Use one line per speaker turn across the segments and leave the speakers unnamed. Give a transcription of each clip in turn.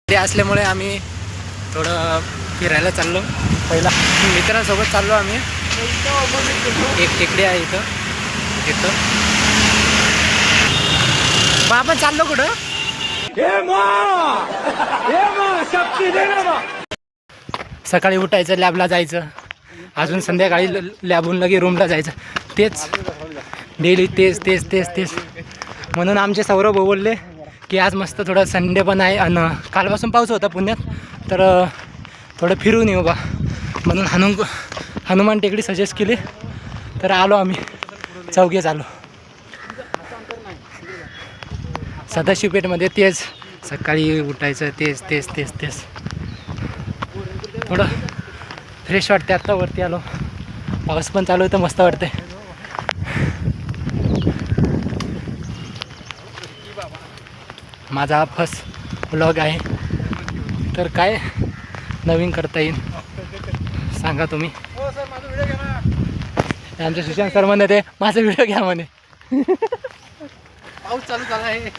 ते असल्यामुळे आम्ही थोडं फिरायला चाललो. पहिला मित्रांसोबत चाललो आम्ही. एक टेकडी आहे इथं. मग आपण चाललो कुठं? सकाळी उठायचं, लॅबला जायचं, अजून संध्याकाळी लॅबहून लगे रूमला जायचं. तेच डेली तेच. म्हणून आमचे सौरभ बोलले की आज मस्त थोडं संडे पण आहे आणि कालपासून पाऊस होता पुण्यात, तर थोडं फिरून येऊ बा. म्हणून हनुमान टेकडी सजेस्ट केली, तर आलो आम्ही चौघेच आलो. सदाशिवपेठमध्ये तेच सकाळी उठायचं, तेच थोडं फ्रेश वाटते. आत्ता वरती आलो, पाऊस पण चालू आहे तर मस्त वाटते. माझा हा फर्स्ट व्लॉग आहे, तर काय नवीन करता येईल सांगा तुम्ही. आमचे सुशांत सर म्हणे ते माझा व्हिडिओ घ्या म्हणे. पाऊस चालू झाला आहे.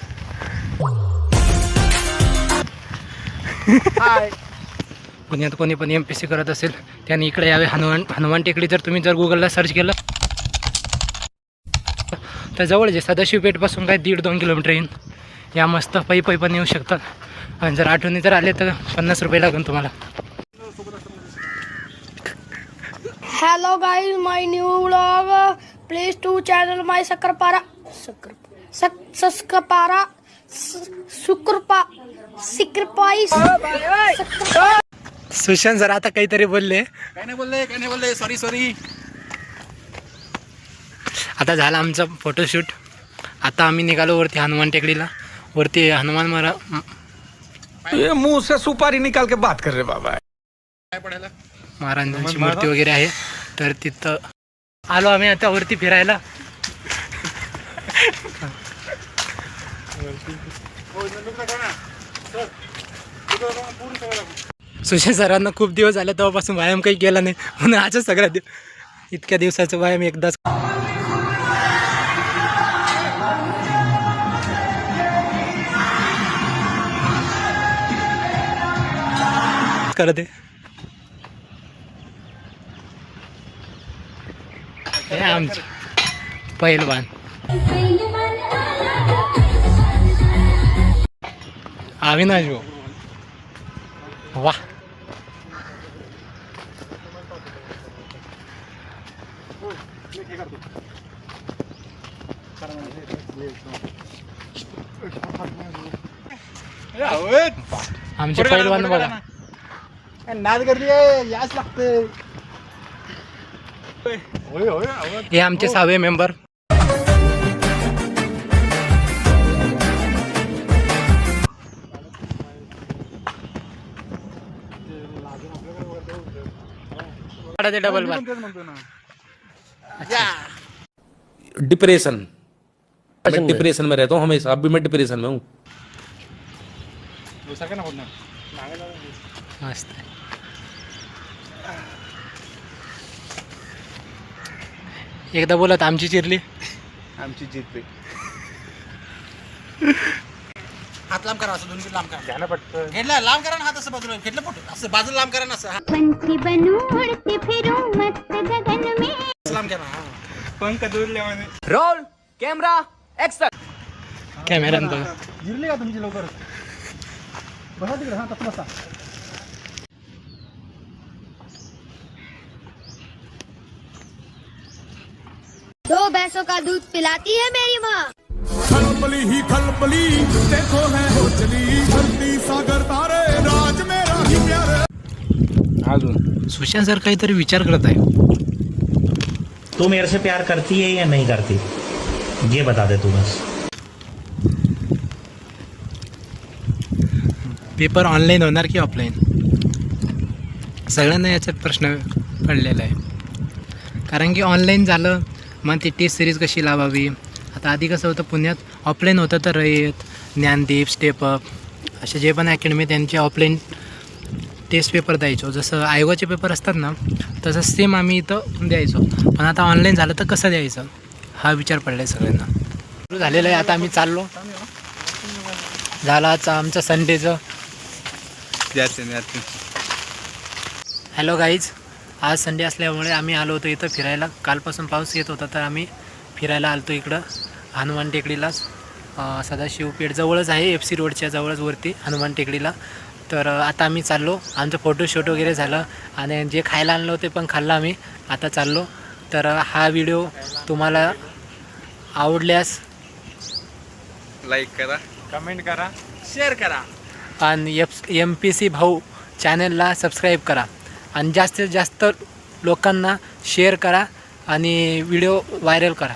पुण्यात कोणी पण MPSC करत असेल त्याने इकडे यावे. हनुमान टेकडी जर गुगलला सर्च केलं तर जवळ जे सदाशिवपेठपासून काय 1.5-2 किलोमीटर येईल. या मस्त पै पण येऊ शकतात. आणि जर आठवणी जर आले तर 50 रुपये लागेल तुम्हाला.
Hello guys, my new vlog. Please to channel my Sakrapara.
Sushant sir आता काहीतरी बोलले.
काय नाही बोलले. सॉरी.
आता झाला आमचा फोटोशूट. आता आम्ही निघालो वरती हनुमान टेकडीला. वरती हनुमान
मुंह से सुपारी निकाल के बात कर रे बाबा.
महाराजांची मूर्ती वगैरे आहे, तर तिथं आलो आम्ही आता वरती फिरायला. सुशांत सरांना खूप दिवस झाले तेव्हापासून व्यायाम काही केला नाही, म्हणून आजच सगळ्या इतक्या दिवसाचा व्यायाम एकदाच करते. हे आमचे पहिलवान अविनाश भाऊ. वाह, आमचे पहिलवान बघा.
नाद करली याच लागते.
हे आमचे 6वे मेंबर. डबल बार
डिप्रेशन. मैं डिप्रेशन में रहता हूँ हमेशा. अभी मैं डिप्रेशन में हूँ.
मस्त. एकदा बोलत आमची चिरली.
आमची जिद्द. हात लांब करा, असं 2 फीट लांब करा. घ्या ना पटकन. घेतला लांब करा ना हात, असं बाजूला घेतलं पोट, असं बाजूला लांब करा ना, असं
पंछी बनूं उड़ती फिरूं मस्त गगन में.
लांब करा. पंख दूरले म्हणे.
Roll camera action. कॅमेरा
जिरली का तुमची लवकर. बसा तिकडे. हा तसं बसा.
दो भैंसों का दूध पिलाती है मेरी माँ.
खलबली ही खलबली देखो है हो चली धरती सागर तारे राज मेरा ही प्यारे.
अजून सुशांत सर काहीतरी विचार करत आहे.
तू मेरे से प्यार करती है या नहीं करती, ये बता दे तू बस.
पेपर ऑनलाईन होणार की ऑफलाईन, सगळ्यांना याच्यात प्रश्न पडलेला आहे. कारण की ऑनलाईन झालं मग ती टेस्ट सिरीज कशी लावावी. आता आधी कसं होतं, पुण्यात ऑफलाईन होतं तर रयत, ज्ञानदीप, स्टेपअप असे जे पण अकॅडमी त्यांचे ऑफलाईन टेस्ट पेपर द्यायचो. जसं आयोगाचे पेपर असतात ना, तसं सेम आम्ही इथं द्यायचो. पण आता ऑनलाईन झालं तर कसं द्यायचं हा विचार पडला आहे सगळ्यांना. सुरू झालेलं आहे. आता आम्ही चाललो. झाला आजचा आमचं संडेचं हॅलो गाईज, आज संडे असल्यामुळे आम्ही आलो होतो इथं फिरायला. कालपासून पाऊस येत होता तर आम्ही फिरायला आलतो इकडं हनुमान टेकडीलाच. सदाशिव पेठ जवळच आहे, FC रोडच्या जवळच वरती हनुमान टेकडीला. तर आता आम्ही चाललो. आमचं फोटोशूट वगैरे झालं आणि जे खायला आणलं होते पण खाल्लं आम्ही. आता चाललो. तर हा व्हिडिओ तुम्हाला आवडल्यास
लाईक करा, कमेंट करा,
शेअर करा
आणि MPC भाऊ चॅनलला सबस्क्राईब करा आणि जास्तीत जास्त लोकांना शेअर करा आणि व्हिडिओ व्हायरल करा.